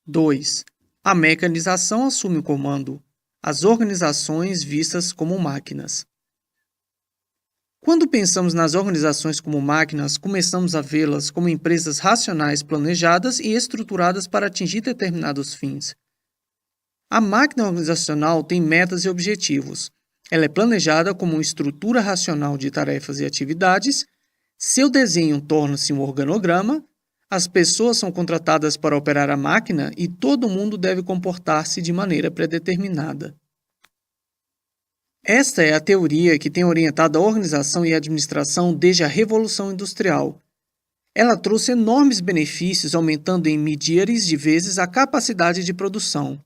2. A mecanização assume o comando. As organizações vistas como máquinas. Quando pensamos nas organizações como máquinas, começamos a vê-las como empresas racionais planejadas e estruturadas para atingir determinados fins. A máquina organizacional tem metas e objetivos. Ela é planejada como uma estrutura racional de tarefas e atividades. Seu desenho torna-se um organograma. As pessoas são contratadas para operar a máquina e todo mundo deve comportar-se de maneira predeterminada. Esta é a teoria que tem orientado a organização e a administração desde a Revolução Industrial. Ela trouxe enormes benefícios, aumentando em milhares de vezes a capacidade de produção.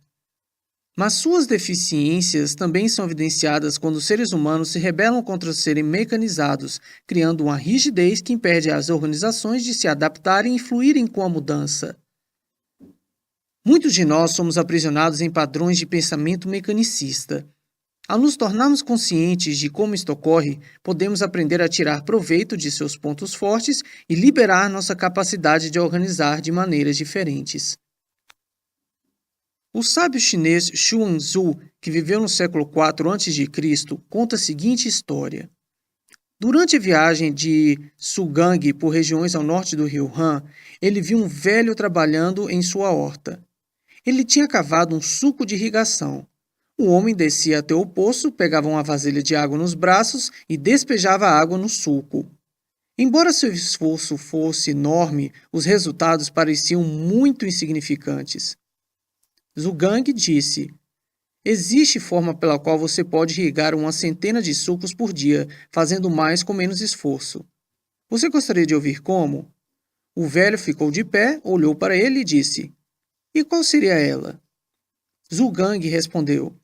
Mas suas deficiências também são evidenciadas quando os seres humanos se rebelam contra serem mecanizados, criando uma rigidez que impede as organizações de se adaptarem e fluírem com a mudança. Muitos de nós somos aprisionados em padrões de pensamento mecanicista. Ao nos tornarmos conscientes de como isto ocorre, podemos aprender a tirar proveito de seus pontos fortes e liberar nossa capacidade de organizar de maneiras diferentes. O sábio chinês Xuanzhu, que viveu no século IV a.C., conta a seguinte história. Durante a viagem de Sugang por regiões ao norte do rio Han, ele viu um velho trabalhando em sua horta. Ele tinha cavado um sulco de irrigação. O homem descia até o poço, pegava uma vasilha de água nos braços e despejava a água no sulco. Embora seu esforço fosse enorme, os resultados pareciam muito insignificantes. Zhugang disse: existe forma pela qual você pode irrigar uma centena de sulcos por dia, fazendo mais com menos esforço. Você gostaria de ouvir como? O velho ficou de pé, olhou para ele e disse: e qual seria ela? Zhugang respondeu: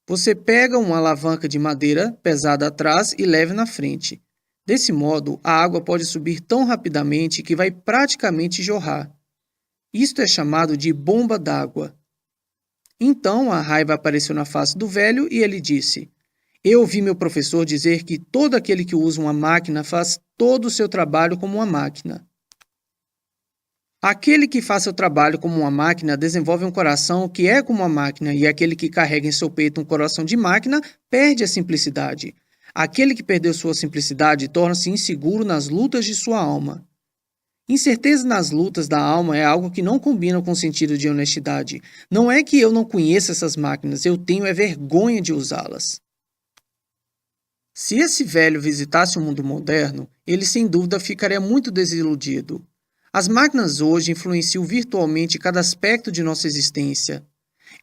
você pega uma alavanca de madeira pesada atrás e leva na frente. Desse modo, a água pode subir tão rapidamente que vai praticamente jorrar. Isto é chamado de bomba d'água. Então a raiva apareceu na face do velho e ele disse: eu ouvi meu professor dizer que todo aquele que usa uma máquina faz todo o seu trabalho como uma máquina. Aquele que faz seu trabalho como uma máquina desenvolve um coração que é como uma máquina, e aquele que carrega em seu peito um coração de máquina perde a simplicidade. Aquele que perdeu sua simplicidade torna-se inseguro nas lutas de sua alma. Incerteza nas lutas da alma é algo que não combina com o sentido de honestidade. Não é que eu não conheça essas máquinas, eu tenho vergonha de usá-las. Se esse velho visitasse o mundo moderno, ele sem dúvida ficaria muito desiludido. As máquinas hoje influenciam virtualmente cada aspecto de nossa existência.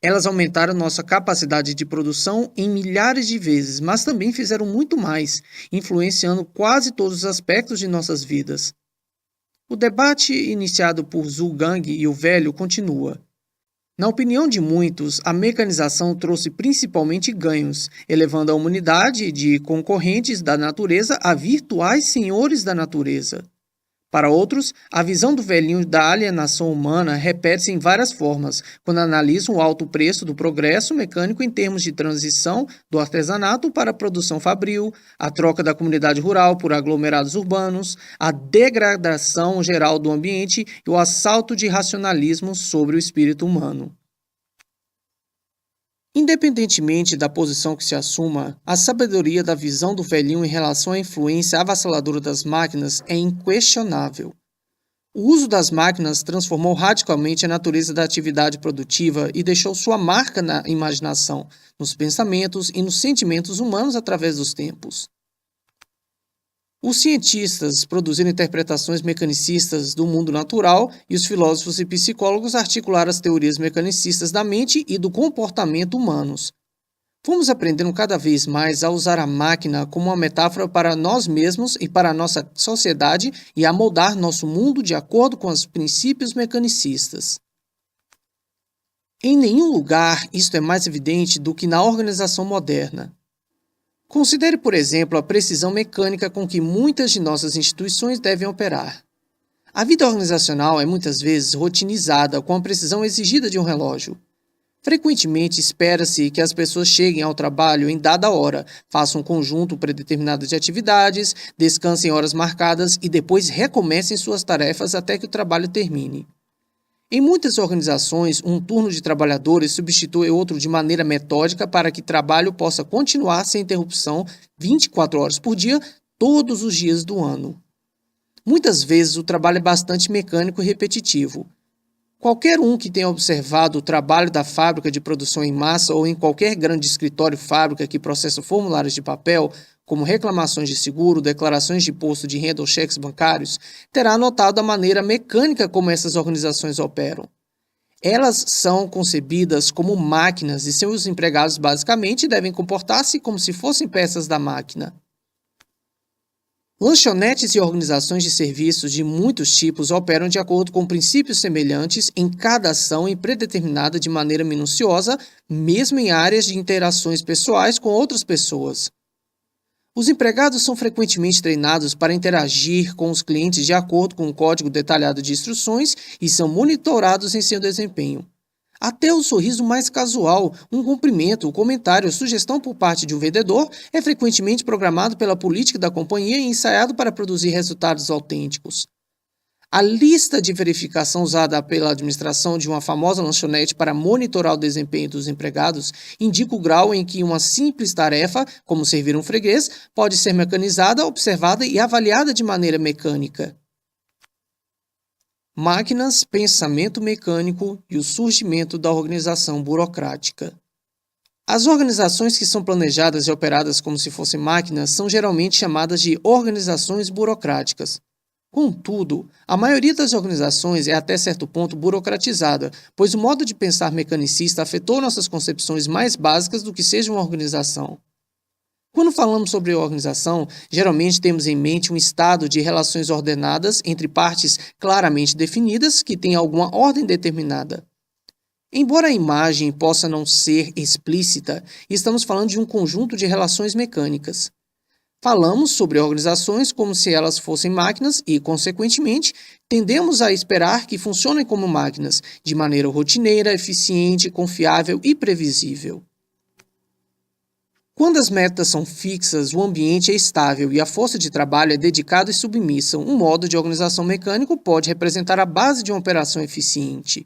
Elas aumentaram nossa capacidade de produção em milhares de vezes, mas também fizeram muito mais, influenciando quase todos os aspectos de nossas vidas. O debate iniciado por Zhugang e o velho continua. Na opinião de muitos, a mecanização trouxe principalmente ganhos, elevando a humanidade de concorrentes da natureza a virtuais senhores da natureza. Para outros, a visão do velhinho da alienação humana repete-se em várias formas, quando analisam o alto preço do progresso mecânico em termos de transição do artesanato para a produção fabril, a troca da comunidade rural por aglomerados urbanos, a degradação geral do ambiente e o assalto de racionalismo sobre o espírito humano. Independentemente da posição que se assuma, a sabedoria da visão do velhinho em relação à influência avassaladora das máquinas é inquestionável. O uso das máquinas transformou radicalmente a natureza da atividade produtiva e deixou sua marca na imaginação, nos pensamentos e nos sentimentos humanos através dos tempos. Os cientistas produziram interpretações mecanicistas do mundo natural e os filósofos e psicólogos articularam as teorias mecanicistas da mente e do comportamento humanos. Fomos aprendendo cada vez mais a usar a máquina como uma metáfora para nós mesmos e para a nossa sociedade e a moldar nosso mundo de acordo com os princípios mecanicistas. Em nenhum lugar isto é mais evidente do que na organização moderna. Considere, por exemplo, a precisão mecânica com que muitas de nossas instituições devem operar. A vida organizacional é muitas vezes rotinizada com a precisão exigida de um relógio. Frequentemente espera-se que as pessoas cheguem ao trabalho em dada hora, façam um conjunto predeterminado de atividades, descansem horas marcadas e depois recomecem suas tarefas até que o trabalho termine. Em muitas organizações, um turno de trabalhadores substitui outro de maneira metódica para que o trabalho possa continuar sem interrupção 24 horas por dia, todos os dias do ano. Muitas vezes o trabalho é bastante mecânico e repetitivo. Qualquer um que tenha observado o trabalho da fábrica de produção em massa ou em qualquer grande escritório fábrica que processa formulários de papel, como reclamações de seguro, declarações de imposto de renda ou cheques bancários, terá notado a maneira mecânica como essas organizações operam. Elas são concebidas como máquinas e seus empregados basicamente devem comportar-se como se fossem peças da máquina. Lanchonetes e organizações de serviços de muitos tipos operam de acordo com princípios semelhantes em cada ação e predeterminada de maneira minuciosa, mesmo em áreas de interações pessoais com outras pessoas. Os empregados são frequentemente treinados para interagir com os clientes de acordo com um código detalhado de instruções e são monitorados em seu desempenho. Até o sorriso mais casual, um cumprimento, comentário ou sugestão por parte de um vendedor é frequentemente programado pela política da companhia e ensaiado para produzir resultados autênticos. A lista de verificação usada pela administração de uma famosa lanchonete para monitorar o desempenho dos empregados indica o grau em que uma simples tarefa, como servir um freguês, pode ser mecanizada, observada e avaliada de maneira mecânica. Máquinas, pensamento mecânico e o surgimento da organização burocrática. As organizações que são planejadas e operadas como se fossem máquinas são geralmente chamadas de organizações burocráticas. Contudo, a maioria das organizações é até certo ponto burocratizada, pois o modo de pensar mecanicista afetou nossas concepções mais básicas do que seja uma organização. Quando falamos sobre organização, geralmente temos em mente um estado de relações ordenadas entre partes claramente definidas que têm alguma ordem determinada. Embora a imagem possa não ser explícita, estamos falando de um conjunto de relações mecânicas. Falamos sobre organizações como se elas fossem máquinas e, consequentemente, tendemos a esperar que funcionem como máquinas, de maneira rotineira, eficiente, confiável e previsível. Quando as metas são fixas, o ambiente é estável e a força de trabalho é dedicada e submissa, um modo de organização mecânico pode representar a base de uma operação eficiente.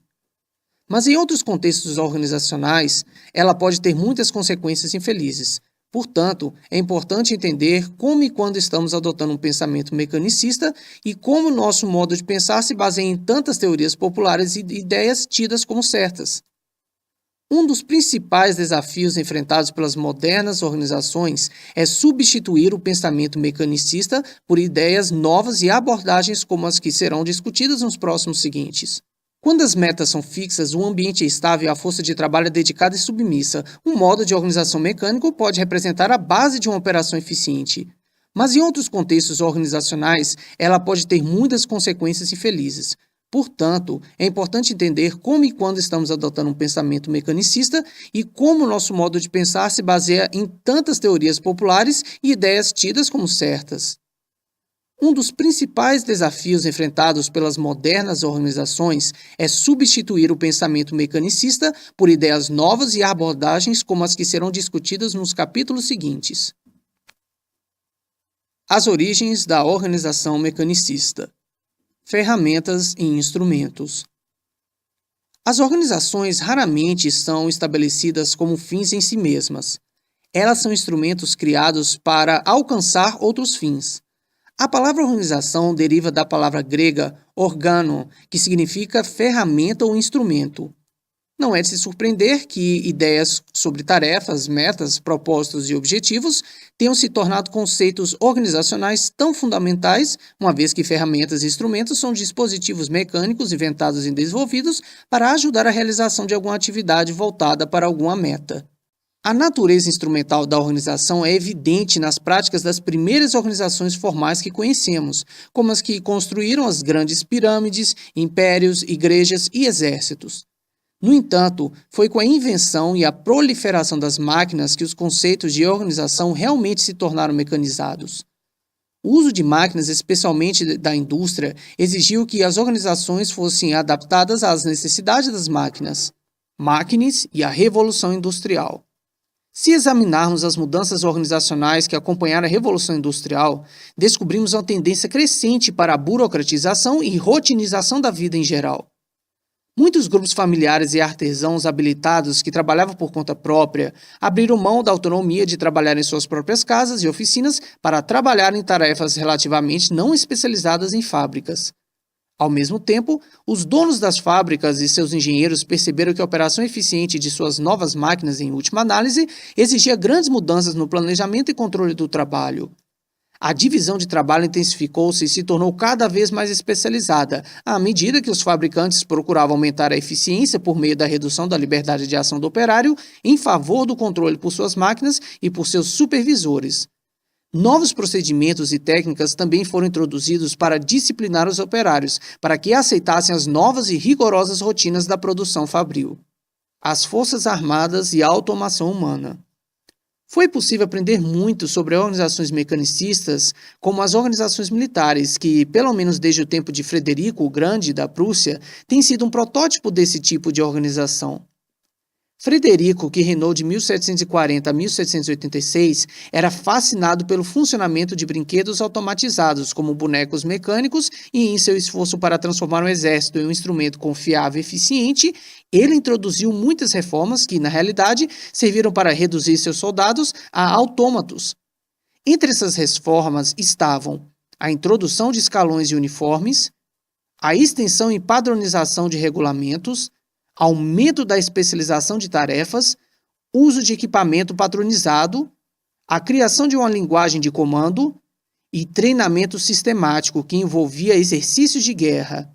Mas em outros contextos organizacionais, ela pode ter muitas consequências infelizes. Portanto, é importante entender como e quando estamos adotando um pensamento mecanicista e como nosso modo de pensar se baseia em tantas teorias populares e ideias tidas como certas. Um dos principais desafios enfrentados pelas modernas organizações é substituir o pensamento mecanicista por ideias novas e abordagens como as que serão discutidas nos próximos seguintes. Quando as metas são fixas, o ambiente é estável e a força de trabalho é dedicada e submissa. Um modo de organização mecânico pode representar a base de uma operação eficiente. Mas em outros contextos organizacionais, ela pode ter muitas consequências infelizes. Portanto, é importante entender como e quando estamos adotando um pensamento mecanicista e como nosso modo de pensar se baseia em tantas teorias populares e ideias tidas como certas. Um dos principais desafios enfrentados pelas modernas organizações é substituir o pensamento mecanicista por ideias novas e abordagens como as que serão discutidas nos capítulos seguintes. As origens da organização mecanicista. Ferramentas e instrumentos. As organizações raramente são estabelecidas como fins em si mesmas. Elas são instrumentos criados para alcançar outros fins. A palavra organização deriva da palavra grega organon, que significa ferramenta ou instrumento. Não é de se surpreender que ideias sobre tarefas, metas, propósitos e objetivos tenham se tornado conceitos organizacionais tão fundamentais, uma vez que ferramentas e instrumentos são dispositivos mecânicos inventados e desenvolvidos para ajudar a realização de alguma atividade voltada para alguma meta. A natureza instrumental da organização é evidente nas práticas das primeiras organizações formais que conhecemos, como as que construíram as grandes pirâmides, impérios, igrejas e exércitos. No entanto, foi com a invenção e a proliferação das máquinas que os conceitos de organização realmente se tornaram mecanizados. O uso de máquinas, especialmente da indústria, exigiu que as organizações fossem adaptadas às necessidades das máquinas. Máquinas e a Revolução Industrial. Se examinarmos as mudanças organizacionais que acompanharam a Revolução Industrial, descobrimos uma tendência crescente para a burocratização e rotinização da vida em geral. Muitos grupos familiares e artesãos habilitados que trabalhavam por conta própria abriram mão da autonomia de trabalhar em suas próprias casas e oficinas para trabalhar em tarefas relativamente não especializadas em fábricas. Ao mesmo tempo, os donos das fábricas e seus engenheiros perceberam que a operação eficiente de suas novas máquinas, em última análise, exigia grandes mudanças no planejamento e controle do trabalho. A divisão de trabalho intensificou-se e se tornou cada vez mais especializada, à medida que os fabricantes procuravam aumentar a eficiência por meio da redução da liberdade de ação do operário em favor do controle por suas máquinas e por seus supervisores. Novos procedimentos e técnicas também foram introduzidos para disciplinar os operários, para que aceitassem as novas e rigorosas rotinas da produção fabril. As Forças Armadas e a automação humana. Foi possível aprender muito sobre organizações mecanicistas, como as organizações militares, que, pelo menos desde o tempo de Frederico o Grande, da Prússia, tem sido um protótipo desse tipo de organização. Frederico, que reinou de 1740 a 1786, era fascinado pelo funcionamento de brinquedos automatizados, como bonecos mecânicos, e em seu esforço para transformar o exército em um instrumento confiável e eficiente, ele introduziu muitas reformas que, na realidade, serviram para reduzir seus soldados a autômatos. Entre essas reformas estavam a introdução de escalões e uniformes, a extensão e padronização de regulamentos, aumento da especialização de tarefas, uso de equipamento padronizado, a criação de uma linguagem de comando e treinamento sistemático que envolvia exercícios de guerra.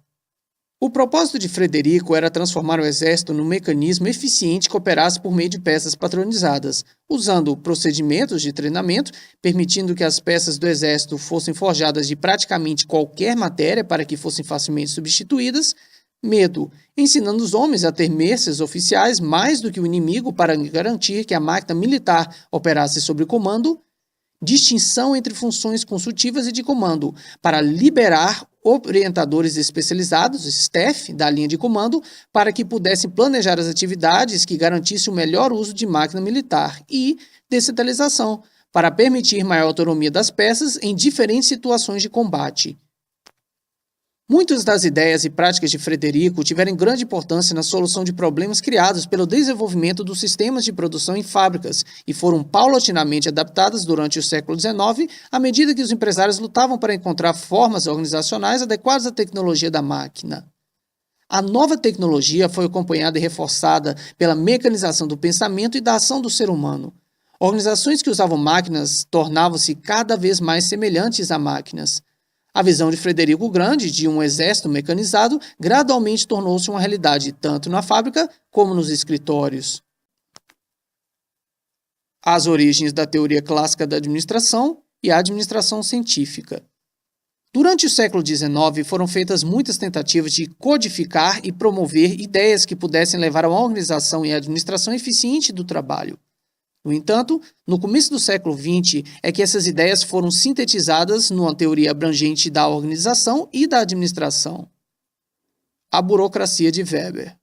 O propósito de Frederico era transformar o exército num mecanismo eficiente que operasse por meio de peças padronizadas, usando procedimentos de treinamento, permitindo que as peças do exército fossem forjadas de praticamente qualquer matéria para que fossem facilmente substituídas. Medo, ensinando os homens a temer seus oficiais mais do que o inimigo para garantir que a máquina militar operasse sob comando. Distinção entre funções consultivas e de comando, para liberar orientadores especializados, staff, da linha de comando, para que pudessem planejar as atividades que garantissem o melhor uso de máquina militar. E descentralização, para permitir maior autonomia das peças em diferentes situações de combate. Muitas das ideias e práticas de Frederico tiveram grande importância na solução de problemas criados pelo desenvolvimento dos sistemas de produção em fábricas e foram paulatinamente adaptadas durante o século XIX à medida que os empresários lutavam para encontrar formas organizacionais adequadas à tecnologia da máquina. A nova tecnologia foi acompanhada e reforçada pela mecanização do pensamento e da ação do ser humano. Organizações que usavam máquinas tornavam-se cada vez mais semelhantes a máquinas. A visão de Frederico o Grande de um exército mecanizado gradualmente tornou-se uma realidade tanto na fábrica como nos escritórios. As origens da teoria clássica da administração e a administração científica. Durante o século XIX, foram feitas muitas tentativas de codificar e promover ideias que pudessem levar a uma organização e administração eficiente do trabalho. No entanto, no começo do século XX é que essas ideias foram sintetizadas numa teoria abrangente da organização e da administração. A burocracia de Weber.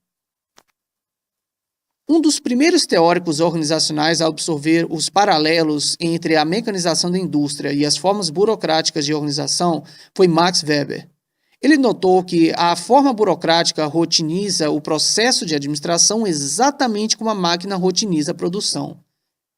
Um dos primeiros teóricos organizacionais a absorver os paralelos entre a mecanização da indústria e as formas burocráticas de organização foi Max Weber. Ele notou que a forma burocrática rotiniza o processo de administração exatamente como a máquina rotiniza a produção.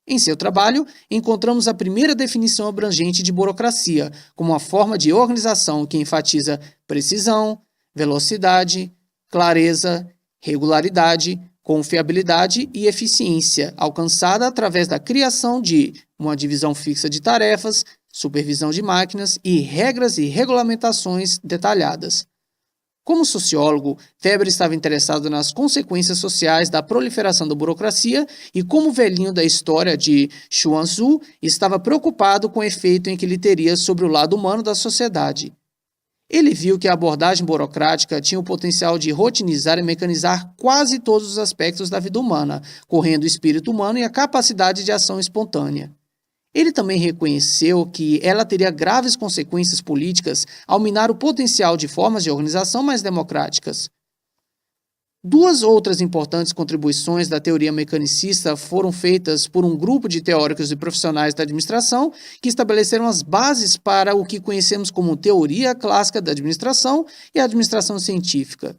Em seu trabalho, encontramos a primeira definição abrangente de burocracia, como uma forma de organização que enfatiza precisão, velocidade, clareza, regularidade, confiabilidade e eficiência, alcançada através da criação de uma divisão fixa de tarefas, supervisão de máquinas e regras e regulamentações detalhadas. Como sociólogo, Weber estava interessado nas consequências sociais da proliferação da burocracia e, como velhinho da história de Chuang Tzu, estava preocupado com o efeito em que ele teria sobre o lado humano da sociedade. Ele viu que a abordagem burocrática tinha o potencial de rotinizar e mecanizar quase todos os aspectos da vida humana, correndo o espírito humano e a capacidade de ação espontânea. Ele também reconheceu que ela teria graves consequências políticas ao minar o potencial de formas de organização mais democráticas. Duas outras importantes contribuições da teoria mecanicista foram feitas por um grupo de teóricos e profissionais da administração que estabeleceram as bases para o que conhecemos como teoria clássica da administração e a administração científica.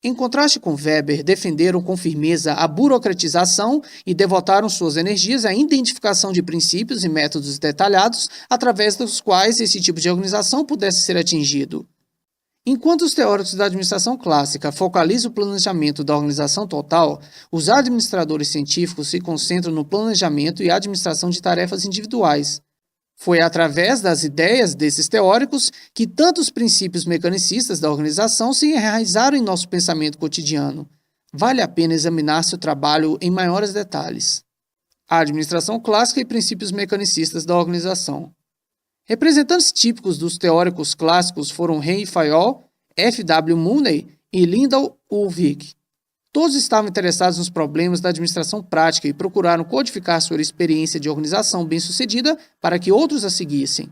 Em contraste com Weber, defenderam com firmeza a burocratização e devotaram suas energias à identificação de princípios e métodos detalhados através dos quais esse tipo de organização pudesse ser atingido. Enquanto os teóricos da administração clássica focalizam o planejamento da organização total, os administradores científicos se concentram no planejamento e administração de tarefas individuais. Foi através das ideias desses teóricos que tantos princípios mecanicistas da organização se enraizaram em nosso pensamento cotidiano. Vale a pena examinar seu trabalho em maiores detalhes. A administração clássica e princípios mecanicistas da organização. Representantes típicos dos teóricos clássicos foram Ray Fayol, F. W. Mooney e Lyndall Ulrich. Todos estavam interessados nos problemas da administração prática e procuraram codificar sua experiência de organização bem-sucedida para que outros a seguissem.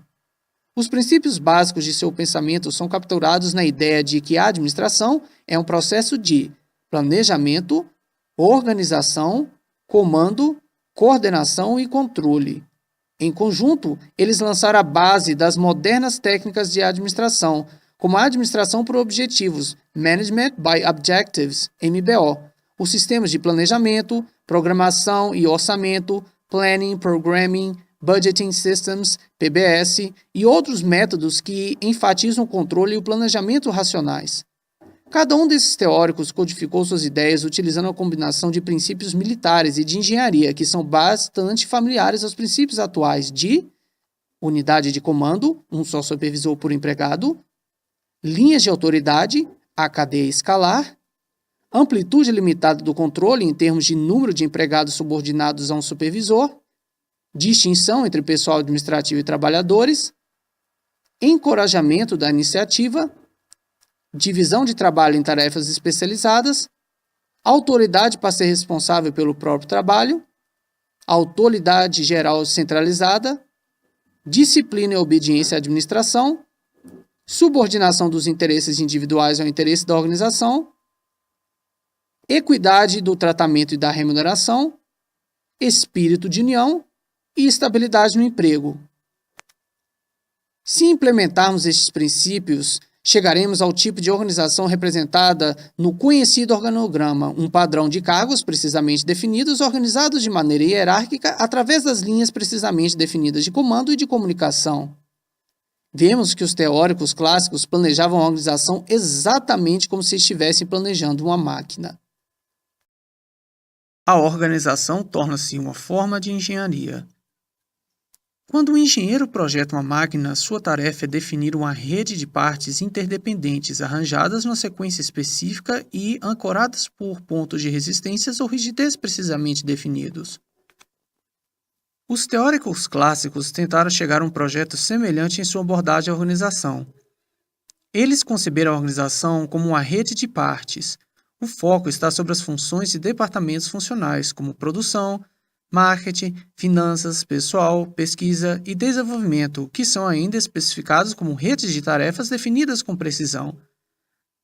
Os princípios básicos de seu pensamento são capturados na ideia de que a administração é um processo de planejamento, organização, comando, coordenação e controle. Em conjunto, eles lançaram a base das modernas técnicas de administração, como a administração por objetivos, Management by Objectives, MBO, os sistemas de planejamento, programação e orçamento, Planning, Programming, Budgeting Systems, PBS, e outros métodos que enfatizam o controle e o planejamento racionais. Cada um desses teóricos codificou suas ideias utilizando a combinação de princípios militares e de engenharia, que são bastante familiares aos princípios atuais de unidade de comando, um só supervisor por empregado, linhas de autoridade, a cadeia escalar, amplitude limitada do controle em termos de número de empregados subordinados a um supervisor, distinção entre pessoal administrativo e trabalhadores, encorajamento da iniciativa, divisão de trabalho em tarefas especializadas, autoridade para ser responsável pelo próprio trabalho, autoridade geral centralizada, disciplina e obediência à administração, subordinação dos interesses individuais ao interesse da organização, equidade do tratamento e da remuneração, espírito de união e estabilidade no emprego. Se implementarmos estes princípios, chegaremos ao tipo de organização representada no conhecido organograma, um padrão de cargos precisamente definidos, organizados de maneira hierárquica através das linhas precisamente definidas de comando e de comunicação. Vemos que os teóricos clássicos planejavam a organização exatamente como se estivessem planejando uma máquina. A organização torna-se uma forma de engenharia. Quando um engenheiro projeta uma máquina, sua tarefa é definir uma rede de partes interdependentes arranjadas numa sequência específica e ancoradas por pontos de resistências ou rigidez precisamente definidos. Os teóricos clássicos tentaram chegar a um projeto semelhante em sua abordagem à organização. Eles conceberam a organização como uma rede de partes. O foco está sobre as funções e departamentos funcionais, como produção, marketing, finanças, pessoal, pesquisa e desenvolvimento, que são ainda especificados como redes de tarefas definidas com precisão.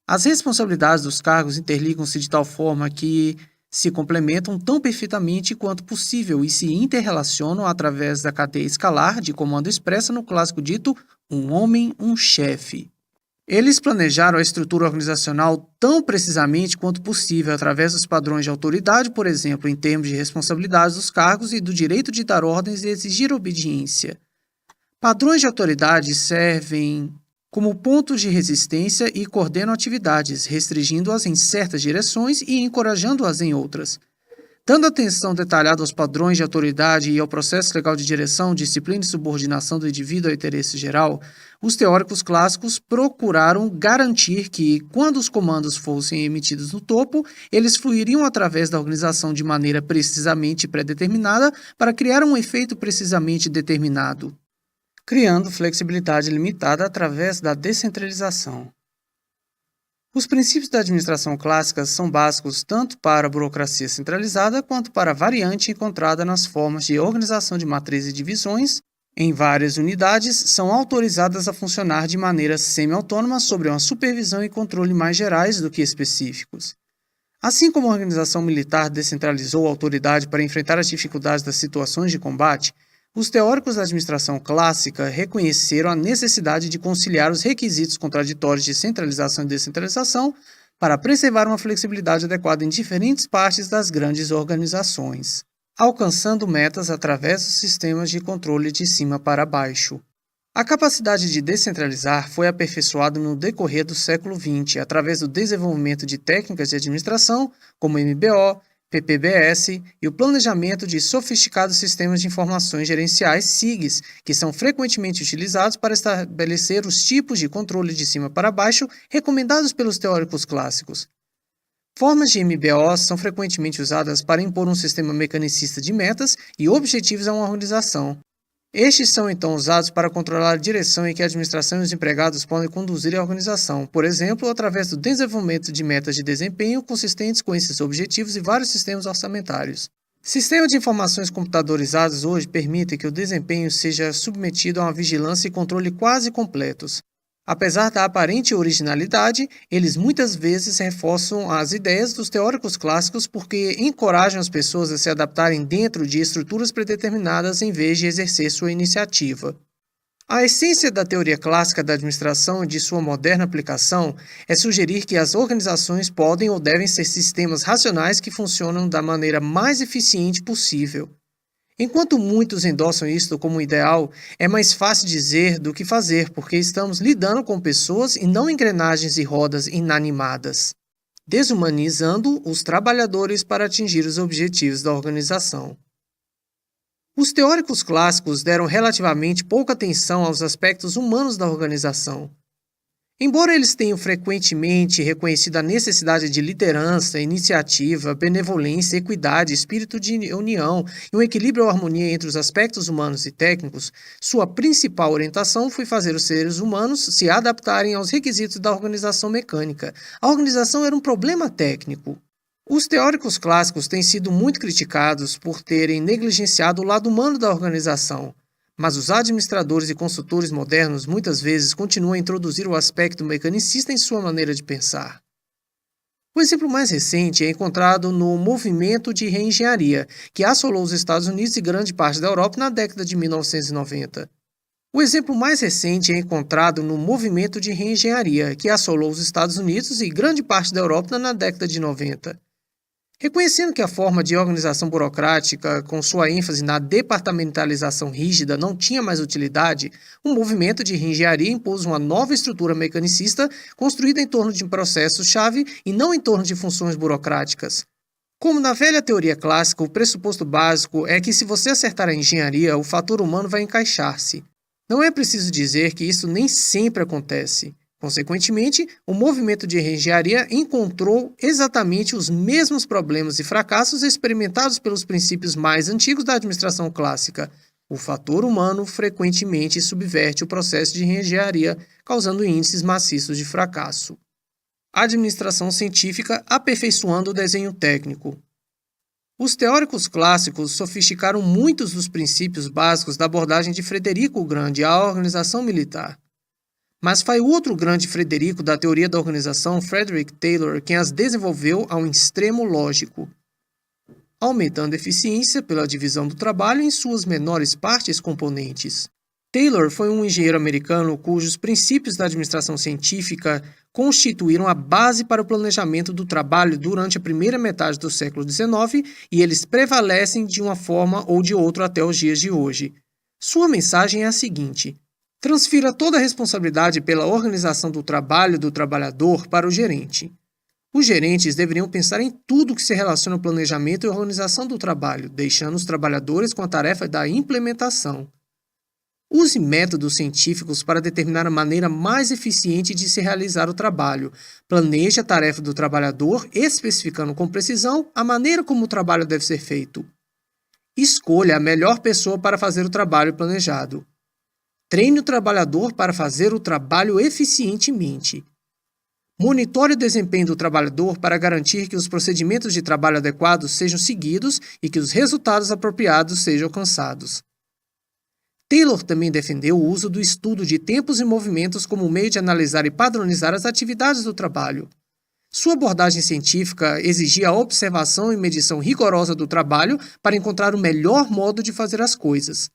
As responsabilidades dos cargos interligam-se de tal forma que se complementam tão perfeitamente quanto possível e se interrelacionam através da cadeia escalar de comando expressa no clássico dito um homem, um chefe. Eles planejaram a estrutura organizacional tão precisamente quanto possível através dos padrões de autoridade, por exemplo, em termos de responsabilidades dos cargos e do direito de dar ordens e exigir obediência. Padrões de autoridade servem como pontos de resistência e coordenam atividades, restringindo-as em certas direções e encorajando-as em outras. Dando atenção detalhada aos padrões de autoridade e ao processo legal de direção, disciplina e subordinação do indivíduo ao interesse geral, os teóricos clássicos procuraram garantir que, quando os comandos fossem emitidos no topo, eles fluiriam através da organização de maneira precisamente pré-determinada para criar um efeito precisamente determinado, criando flexibilidade limitada através da descentralização. Os princípios da administração clássica são básicos tanto para a burocracia centralizada quanto para a variante encontrada nas formas de organização de matrizes e divisões. Em várias unidades, são autorizadas a funcionar de maneira semi-autônoma sobre uma supervisão e controle mais gerais do que específicos. Assim como a organização militar descentralizou a autoridade para enfrentar as dificuldades das situações de combate, os teóricos da administração clássica reconheceram a necessidade de conciliar os requisitos contraditórios de centralização e descentralização para preservar uma flexibilidade adequada em diferentes partes das grandes organizações, alcançando metas através dos sistemas de controle de cima para baixo. A capacidade de descentralizar foi aperfeiçoada no decorrer do século XX através do desenvolvimento de técnicas de administração, como MBO, PPBS e o planejamento de sofisticados sistemas de informações gerenciais SIGs, que são frequentemente utilizados para estabelecer os tipos de controle de cima para baixo recomendados pelos teóricos clássicos. Formas de MBO são frequentemente usadas para impor um sistema mecanicista de metas e objetivos a uma organização. Estes são então usados para controlar a direção em que a administração e os empregados podem conduzir a organização, por exemplo, através do desenvolvimento de metas de desempenho consistentes com esses objetivos e vários sistemas orçamentários. Sistemas de informações computadorizados hoje permitem que o desempenho seja submetido a uma vigilância e controle quase completos. Apesar da aparente originalidade, eles muitas vezes reforçam as ideias dos teóricos clássicos porque encorajam as pessoas a se adaptarem dentro de estruturas predeterminadas em vez de exercer sua iniciativa. A essência da teoria clássica da administração e de sua moderna aplicação é sugerir que as organizações podem ou devem ser sistemas racionais que funcionam da maneira mais eficiente possível. Enquanto muitos endossam isto como ideal, é mais fácil dizer do que fazer, porque estamos lidando com pessoas e não engrenagens e rodas inanimadas, desumanizando os trabalhadores para atingir os objetivos da organização. Os teóricos clássicos deram relativamente pouca atenção aos aspectos humanos da organização. Embora eles tenham frequentemente reconhecido a necessidade de liderança, iniciativa, benevolência, equidade, espírito de união e um equilíbrio ou harmonia entre os aspectos humanos e técnicos, sua principal orientação foi fazer os seres humanos se adaptarem aos requisitos da organização mecânica. A organização era um problema técnico. Os teóricos clássicos têm sido muito criticados por terem negligenciado o lado humano da organização. Mas os administradores e consultores modernos muitas vezes continuam a introduzir o aspecto mecanicista em sua maneira de pensar. O exemplo mais recente é encontrado no movimento de reengenharia, que assolou os Estados Unidos e grande parte da Europa na década de 1990. O exemplo mais recente é encontrado no movimento de reengenharia, que assolou os Estados Unidos e grande parte da Europa na década de 90. Reconhecendo que a forma de organização burocrática, com sua ênfase na departamentalização rígida, não tinha mais utilidade, o movimento de reengenharia impôs uma nova estrutura mecanicista construída em torno de um processo-chave e não em torno de funções burocráticas. Como na velha teoria clássica, o pressuposto básico é que se você acertar a engenharia, o fator humano vai encaixar-se. Não é preciso dizer que isso nem sempre acontece. Consequentemente, o movimento de reengenharia encontrou exatamente os mesmos problemas e fracassos experimentados pelos princípios mais antigos da administração clássica. O fator humano frequentemente subverte o processo de reengenharia, causando índices maciços de fracasso. Administração científica aperfeiçoando o desenho técnico. Os teóricos clássicos sofisticaram muitos dos princípios básicos da abordagem de Frederico o Grande à organização militar. Mas foi o outro grande Frederico da teoria da organização, Frederick Taylor, quem as desenvolveu a um extremo lógico, aumentando a eficiência pela divisão do trabalho em suas menores partes componentes. Taylor foi um engenheiro americano cujos princípios da administração científica constituíram a base para o planejamento do trabalho durante a primeira metade do século XIX e eles prevalecem de uma forma ou de outra até os dias de hoje. Sua mensagem é a seguinte: transfira toda a responsabilidade pela organização do trabalho do trabalhador para o gerente. Os gerentes deveriam pensar em tudo que se relaciona ao planejamento e organização do trabalho, deixando os trabalhadores com a tarefa da implementação. Use métodos científicos para determinar a maneira mais eficiente de se realizar o trabalho. Planeje a tarefa do trabalhador, especificando com precisão a maneira como o trabalho deve ser feito. Escolha a melhor pessoa para fazer o trabalho planejado. Treine o trabalhador para fazer o trabalho eficientemente. Monitore o desempenho do trabalhador para garantir que os procedimentos de trabalho adequados sejam seguidos e que os resultados apropriados sejam alcançados. Taylor também defendeu o uso do estudo de tempos e movimentos como meio de analisar e padronizar as atividades do trabalho. Sua abordagem científica exigia a observação e medição rigorosa do trabalho para encontrar o melhor modo de fazer as coisas.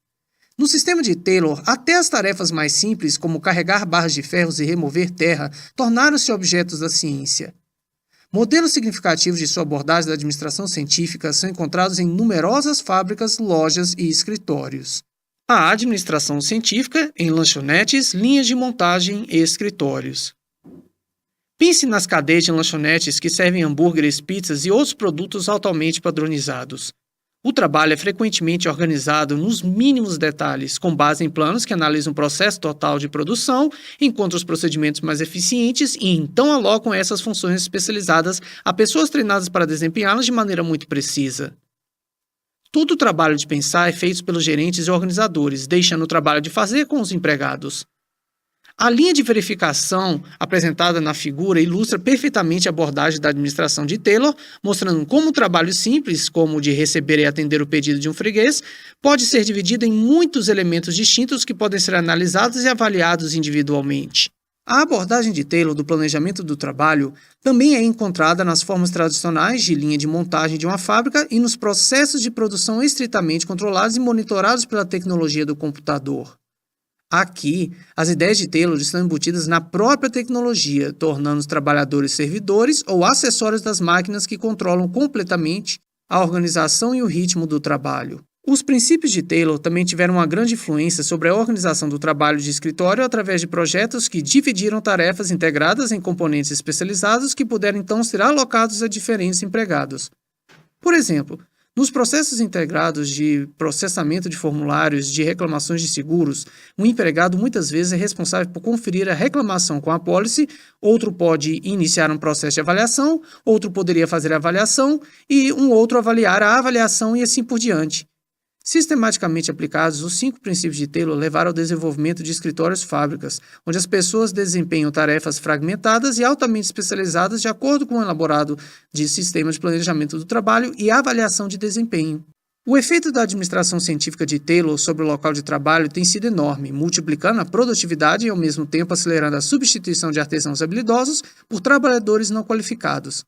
No sistema de Taylor, até as tarefas mais simples, como carregar barras de ferros e remover terra, tornaram-se objetos da ciência. Modelos significativos de sua abordagem da administração científica são encontrados em numerosas fábricas, lojas e escritórios. A administração científica em lanchonetes, linhas de montagem e escritórios. Pense nas cadeias de lanchonetes que servem hambúrgueres, pizzas e outros produtos altamente padronizados. O trabalho é frequentemente organizado nos mínimos detalhes, com base em planos que analisam o processo total de produção, encontram os procedimentos mais eficientes e então alocam essas funções especializadas a pessoas treinadas para desempenhá-las de maneira muito precisa. Todo o trabalho de pensar é feito pelos gerentes e organizadores, deixando o trabalho de fazer com os empregados. A linha de verificação apresentada na figura ilustra perfeitamente a abordagem da administração de Taylor, mostrando como um trabalho simples, como o de receber e atender o pedido de um freguês, pode ser dividido em muitos elementos distintos que podem ser analisados e avaliados individualmente. A abordagem de Taylor do planejamento do trabalho também é encontrada nas formas tradicionais de linha de montagem de uma fábrica e nos processos de produção estritamente controlados e monitorados pela tecnologia do computador. Aqui, as ideias de Taylor estão embutidas na própria tecnologia, tornando os trabalhadores servidores ou acessórios das máquinas que controlam completamente a organização e o ritmo do trabalho. Os princípios de Taylor também tiveram uma grande influência sobre a organização do trabalho de escritório através de projetos que dividiram tarefas integradas em componentes especializados que puderam então ser alocados a diferentes empregados. Por exemplo, nos processos integrados de processamento de formulários de reclamações de seguros, um empregado muitas vezes é responsável por conferir a reclamação com a apólice, outro pode iniciar um processo de avaliação, outro poderia fazer a avaliação e um outro avaliar a avaliação e assim por diante. Sistematicamente aplicados, os 5 princípios de Taylor levaram ao desenvolvimento de escritórios-fábricas, onde as pessoas desempenham tarefas fragmentadas e altamente especializadas de acordo com o elaborado de sistemas de planejamento do trabalho e avaliação de desempenho. O efeito da administração científica de Taylor sobre o local de trabalho tem sido enorme, multiplicando a produtividade e ao mesmo tempo acelerando a substituição de artesãos habilidosos por trabalhadores não qualificados.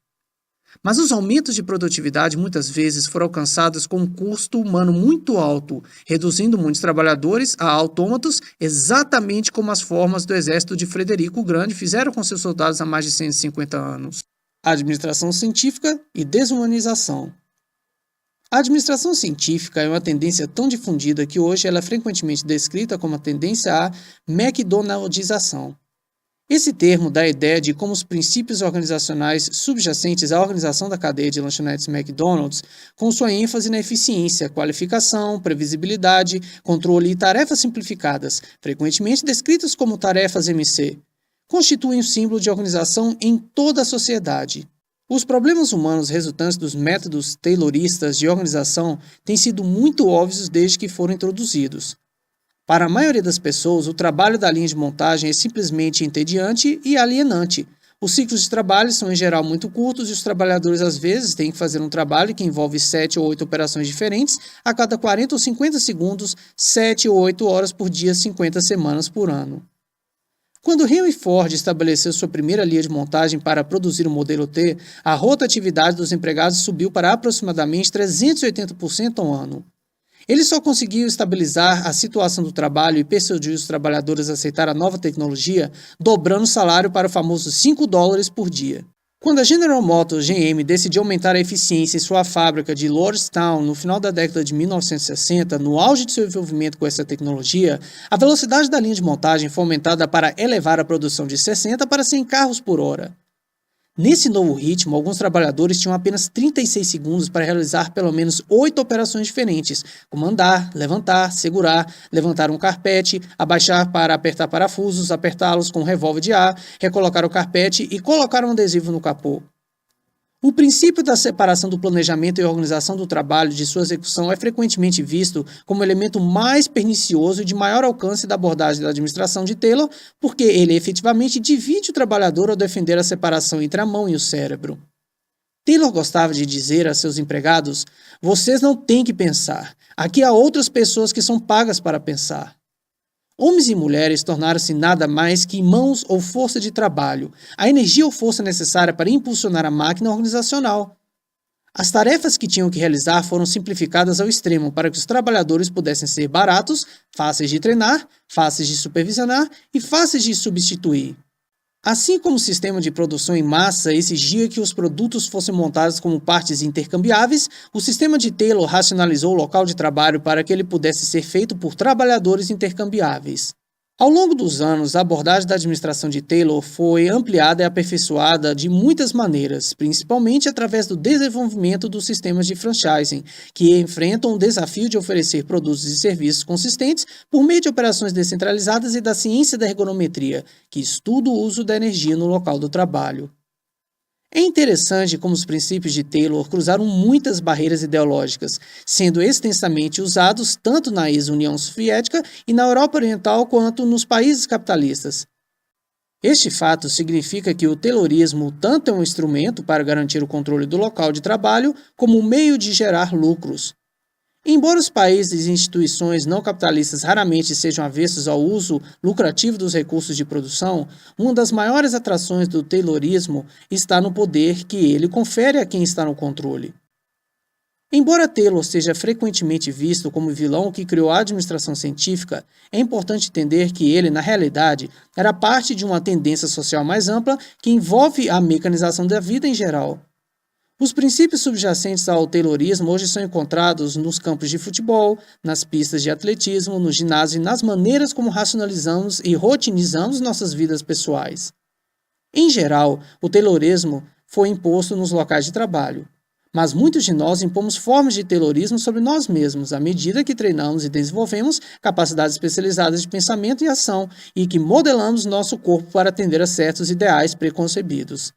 Mas os aumentos de produtividade muitas vezes foram alcançados com um custo humano muito alto, reduzindo muitos trabalhadores a autômatos, exatamente como as formas do exército de Frederico o Grande fizeram com seus soldados há mais de 150 anos. Administração científica e desumanização. A administração científica é uma tendência tão difundida que hoje ela é frequentemente descrita como a tendência à McDonaldização. Esse termo dá a ideia de como os princípios organizacionais subjacentes à organização da cadeia de lanchonetes McDonald's, com sua ênfase na eficiência, qualificação, previsibilidade, controle e tarefas simplificadas, frequentemente descritas como tarefas MC, constituem um símbolo de organização em toda a sociedade. Os problemas humanos resultantes dos métodos tayloristas de organização têm sido muito óbvios desde que foram introduzidos. Para a maioria das pessoas, o trabalho da linha de montagem é simplesmente entediante e alienante. Os ciclos de trabalho são em geral muito curtos e os trabalhadores às vezes têm que fazer um trabalho que envolve 7 ou 8 operações diferentes a cada 40 ou 50 segundos, 7 ou 8 horas por dia, 50 semanas por ano. Quando Henry Ford estabeleceu sua primeira linha de montagem para produzir o modelo T, a rotatividade dos empregados subiu para aproximadamente 380% ao ano. Ele só conseguiu estabilizar a situação do trabalho e persuadir os trabalhadores a aceitar a nova tecnologia, dobrando o salário para o famoso $5 por dia. Quando a General Motors GM decidiu aumentar a eficiência em sua fábrica de Lordstown no final da década de 1960, no auge de seu envolvimento com essa tecnologia, a velocidade da linha de montagem foi aumentada para elevar a produção de 60 para 100 carros por hora. Nesse novo ritmo, alguns trabalhadores tinham apenas 36 segundos para realizar pelo menos 8 operações diferentes, como andar, levantar, segurar, levantar um carpete, abaixar para apertar parafusos, apertá-los com um revólver de ar, recolocar o carpete e colocar um adesivo no capô. O princípio da separação do planejamento e organização do trabalho de sua execução é frequentemente visto como o elemento mais pernicioso e de maior alcance da abordagem da administração de Taylor, porque ele efetivamente divide o trabalhador ao defender a separação entre a mão e o cérebro. Taylor gostava de dizer a seus empregados: "Vocês não têm que pensar. Aqui há outras pessoas que são pagas para pensar." Homens e mulheres tornaram-se nada mais que mãos ou força de trabalho, a energia ou força necessária para impulsionar a máquina organizacional. As tarefas que tinham que realizar foram simplificadas ao extremo para que os trabalhadores pudessem ser baratos, fáceis de treinar, fáceis de supervisionar e fáceis de substituir. Assim como o sistema de produção em massa exigia que os produtos fossem montados como partes intercambiáveis, o sistema de Taylor racionalizou o local de trabalho para que ele pudesse ser feito por trabalhadores intercambiáveis. Ao longo dos anos, a abordagem da administração de Taylor foi ampliada e aperfeiçoada de muitas maneiras, principalmente através do desenvolvimento dos sistemas de franchising, que enfrentam o desafio de oferecer produtos e serviços consistentes por meio de operações descentralizadas e da ciência da ergonometria, que estuda o uso da energia no local do trabalho. É interessante como os princípios de Taylor cruzaram muitas barreiras ideológicas, sendo extensamente usados tanto na ex-União Soviética e na Europa Oriental quanto nos países capitalistas. Este fato significa que o Taylorismo tanto é um instrumento para garantir o controle do local de trabalho, como um meio de gerar lucros. Embora os países e instituições não capitalistas raramente sejam avessos ao uso lucrativo dos recursos de produção, uma das maiores atrações do Taylorismo está no poder que ele confere a quem está no controle. Embora Taylor seja frequentemente visto como o vilão que criou a administração científica, é importante entender que ele, na realidade, era parte de uma tendência social mais ampla que envolve a mecanização da vida em geral. Os princípios subjacentes ao Taylorismo hoje são encontrados nos campos de futebol, nas pistas de atletismo, no ginásio e nas maneiras como racionalizamos e rotinizamos nossas vidas pessoais. Em geral, o Taylorismo foi imposto nos locais de trabalho, mas muitos de nós impomos formas de Taylorismo sobre nós mesmos à medida que treinamos e desenvolvemos capacidades especializadas de pensamento e ação e que modelamos nosso corpo para atender a certos ideais preconcebidos.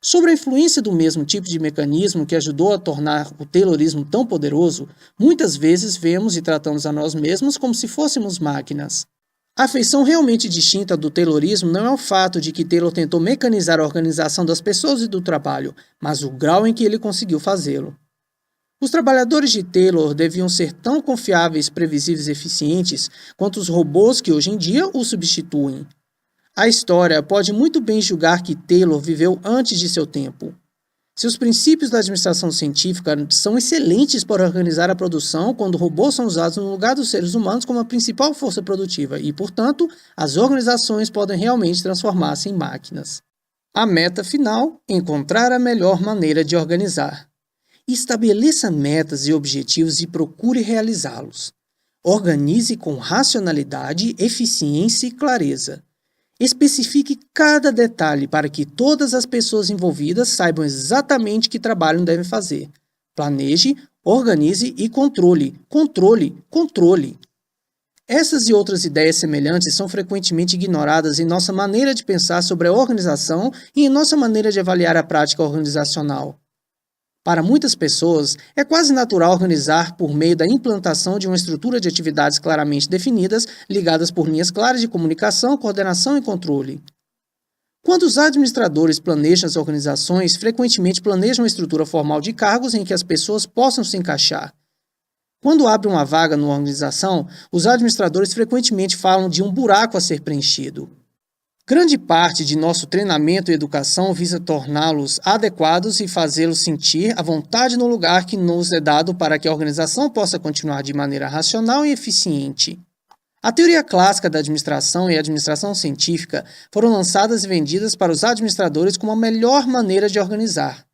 Sobre a influência do mesmo tipo de mecanismo que ajudou a tornar o Taylorismo tão poderoso, muitas vezes vemos e tratamos a nós mesmos como se fôssemos máquinas. A feição realmente distinta do Taylorismo não é o fato de que Taylor tentou mecanizar a organização das pessoas e do trabalho, mas o grau em que ele conseguiu fazê-lo. Os trabalhadores de Taylor deviam ser tão confiáveis, previsíveis e eficientes quanto os robôs que hoje em dia o substituem. A história pode muito bem julgar que Taylor viveu antes de seu tempo. Seus princípios da administração científica são excelentes para organizar a produção quando robôs são usados no lugar dos seres humanos como a principal força produtiva e, portanto, as organizações podem realmente transformar-se em máquinas. A meta final: encontrar a melhor maneira de organizar. Estabeleça metas e objetivos e procure realizá-los. Organize com racionalidade, eficiência e clareza. Especifique cada detalhe para que todas as pessoas envolvidas saibam exatamente que trabalho devem fazer. Planeje, organize e controle. Controle, controle. Essas e outras ideias semelhantes são frequentemente ignoradas em nossa maneira de pensar sobre a organização e em nossa maneira de avaliar a prática organizacional. Para muitas pessoas, é quase natural organizar por meio da implantação de uma estrutura de atividades claramente definidas, ligadas por linhas claras de comunicação, coordenação e controle. Quando os administradores planejam as organizações, frequentemente planejam uma estrutura formal de cargos em que as pessoas possam se encaixar. Quando abre uma vaga numa organização, os administradores frequentemente falam de um buraco a ser preenchido. Grande parte de nosso treinamento e educação visa torná-los adequados e fazê-los sentir a vontade no lugar que nos é dado para que a organização possa continuar de maneira racional e eficiente. A teoria clássica da administração e a administração científica foram lançadas e vendidas para os administradores como a melhor maneira de organizar.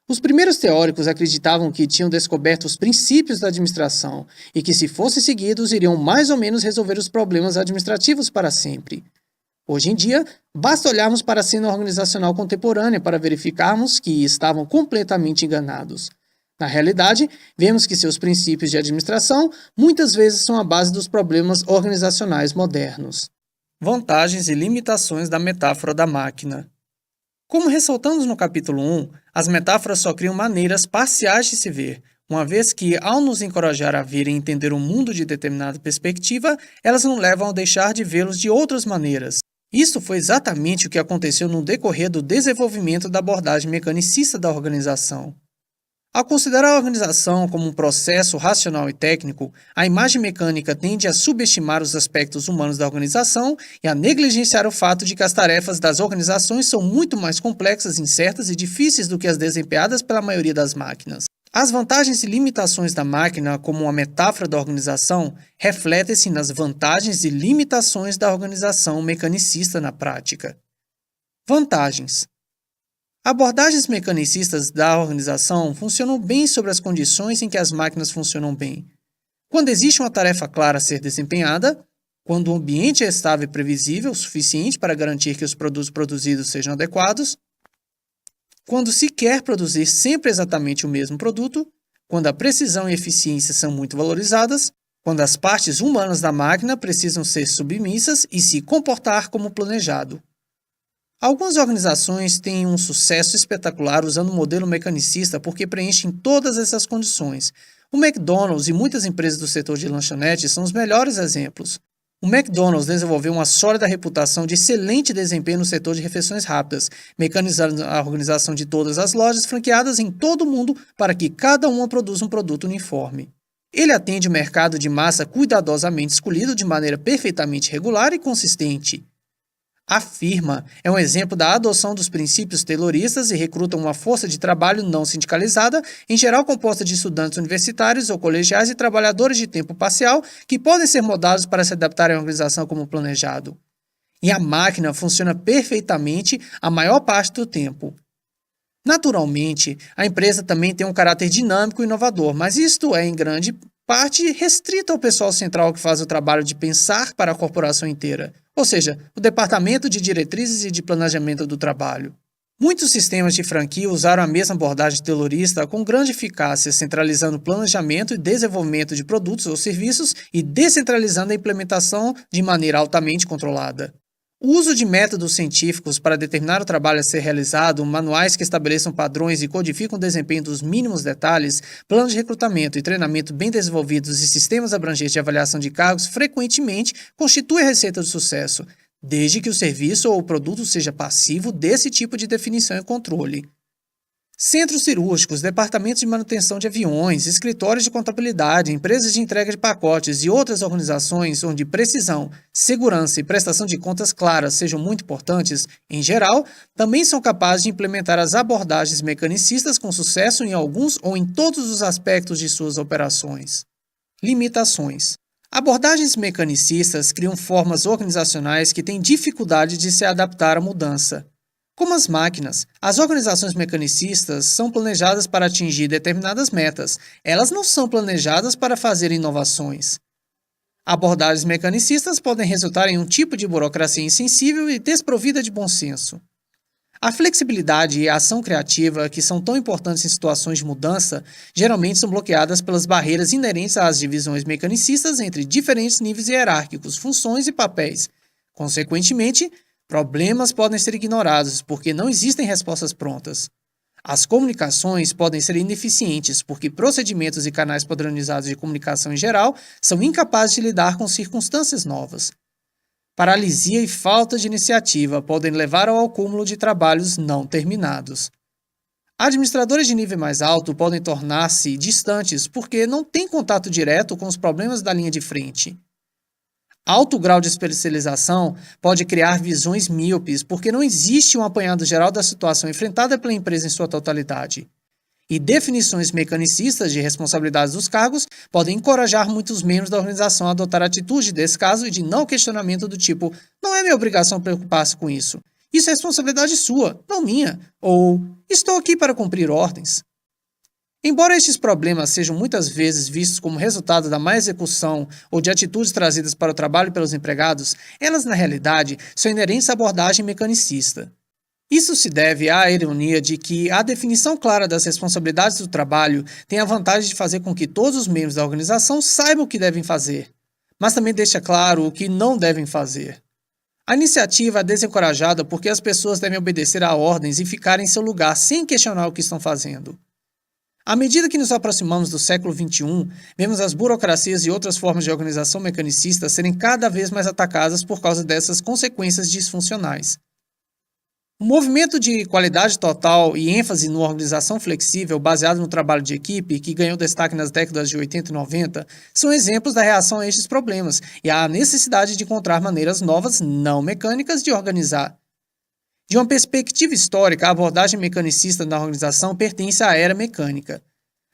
Os primeiros teóricos acreditavam que tinham descoberto os princípios da administração e que, se fossem seguidos, iriam mais ou menos resolver os problemas administrativos para sempre. Hoje em dia, basta olharmos para a cena organizacional contemporânea para verificarmos que estavam completamente enganados. Na realidade, vemos que seus princípios de administração muitas vezes são a base dos problemas organizacionais modernos. Vantagens e limitações da metáfora da máquina. Como ressaltamos no capítulo 1, as metáforas só criam maneiras parciais de se ver, uma vez que, ao nos encorajar a ver e entender o mundo de determinada perspectiva, elas nos levam a deixar de vê-los de outras maneiras. Isso foi exatamente o que aconteceu no decorrer do desenvolvimento da abordagem mecanicista da organização. Ao considerar a organização como um processo racional e técnico, a imagem mecânica tende a subestimar os aspectos humanos da organização e a negligenciar o fato de que as tarefas das organizações são muito mais complexas, incertas e difíceis do que as desempenhadas pela maioria das máquinas. As vantagens e limitações da máquina como uma metáfora da organização refletem-se nas vantagens e limitações da organização mecanicista na prática. Vantagens. Abordagens mecanicistas da organização funcionam bem sobre as condições em que as máquinas funcionam bem. Quando existe uma tarefa clara a ser desempenhada, quando o ambiente é estável e previsível o suficiente para garantir que os produtos produzidos sejam adequados, quando se quer produzir sempre exatamente o mesmo produto, quando a precisão e eficiência são muito valorizadas, quando as partes humanas da máquina precisam ser submissas e se comportar como planejado. Algumas organizações têm um sucesso espetacular usando o modelo mecanicista porque preenchem todas essas condições. O McDonald's e muitas empresas do setor de lanchonetes são os melhores exemplos. O McDonald's desenvolveu uma sólida reputação de excelente desempenho no setor de refeições rápidas, mecanizando a organização de todas as lojas franqueadas em todo o mundo para que cada uma produza um produto uniforme. Ele atende o mercado de massa cuidadosamente escolhido de maneira perfeitamente regular e consistente. A firma é um exemplo da adoção dos princípios tayloristas e recruta uma força de trabalho não sindicalizada, em geral composta de estudantes universitários ou colegiais e trabalhadores de tempo parcial, que podem ser moldados para se adaptarem à organização como planejado. E a máquina funciona perfeitamente a maior parte do tempo. Naturalmente, a empresa também tem um caráter dinâmico e inovador, mas isto é, em grande parte, restrito ao pessoal central que faz o trabalho de pensar para a corporação inteira, ou seja, o departamento de diretrizes e de planejamento do trabalho. Muitos sistemas de franquia usaram a mesma abordagem taylorista com grande eficácia, centralizando o planejamento e desenvolvimento de produtos ou serviços e descentralizando a implementação de maneira altamente controlada. O uso de métodos científicos para determinar o trabalho a ser realizado, manuais que estabeleçam padrões e codificam o desempenho dos mínimos detalhes, planos de recrutamento e treinamento bem desenvolvidos e sistemas abrangentes de avaliação de cargos frequentemente constituem a receita de sucesso, desde que o serviço ou o produto seja passivo desse tipo de definição e controle. Centros cirúrgicos, departamentos de manutenção de aviões, escritórios de contabilidade, empresas de entrega de pacotes e outras organizações onde precisão, segurança e prestação de contas claras sejam muito importantes, em geral, também são capazes de implementar as abordagens mecanicistas com sucesso em alguns ou em todos os aspectos de suas operações. Limitações. Abordagens mecanicistas criam formas organizacionais que têm dificuldade de se adaptar à mudança. Como as máquinas, as organizações mecanicistas são planejadas para atingir determinadas metas. Elas não são planejadas para fazer inovações. Abordagens mecanicistas podem resultar em um tipo de burocracia insensível e desprovida de bom senso. A flexibilidade e a ação criativa, que são tão importantes em situações de mudança, geralmente são bloqueadas pelas barreiras inerentes às divisões mecanicistas entre diferentes níveis hierárquicos, funções e papéis. Consequentemente, problemas podem ser ignorados porque não existem respostas prontas. As comunicações podem ser ineficientes porque procedimentos e canais padronizados de comunicação em geral são incapazes de lidar com circunstâncias novas. Paralisia e falta de iniciativa podem levar ao acúmulo de trabalhos não terminados. Administradores de nível mais alto podem tornar-se distantes porque não têm contato direto com os problemas da linha de frente. Alto grau de especialização pode criar visões míopes porque não existe um apanhado geral da situação enfrentada pela empresa em sua totalidade. E definições mecanicistas de responsabilidades dos cargos podem encorajar muitos membros da organização a adotar atitude desse caso e de não questionamento do tipo "não é minha obrigação preocupar-se com isso, isso é responsabilidade sua, não minha", ou "estou aqui para cumprir ordens". Embora estes problemas sejam muitas vezes vistos como resultado da má execução ou de atitudes trazidas para o trabalho pelos empregados, elas, na realidade, são inerentes à abordagem mecanicista. Isso se deve à ironia de que a definição clara das responsabilidades do trabalho tem a vantagem de fazer com que todos os membros da organização saibam o que devem fazer, mas também deixa claro o que não devem fazer. A iniciativa é desencorajada porque as pessoas devem obedecer a ordens e ficar em seu lugar sem questionar o que estão fazendo. À medida que nos aproximamos do século XXI, vemos as burocracias e outras formas de organização mecanicista serem cada vez mais atacadas por causa dessas consequências disfuncionais. O movimento de qualidade total e ênfase na organização flexível baseado no trabalho de equipe, que ganhou destaque nas décadas de 80 e 90, são exemplos da reação a estes problemas e à necessidade de encontrar maneiras novas, não mecânicas, de organizar. De uma perspectiva histórica, a abordagem mecanicista na organização pertence à era mecânica.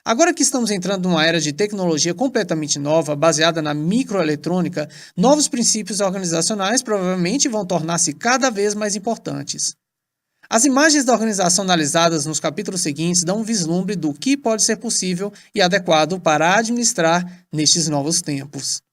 Agora que estamos entrando numa era de tecnologia completamente nova, baseada na microeletrônica, novos princípios organizacionais provavelmente vão tornar-se cada vez mais importantes. As imagens da organização analisadas nos capítulos seguintes dão um vislumbre do que pode ser possível e adequado para administrar nestes novos tempos.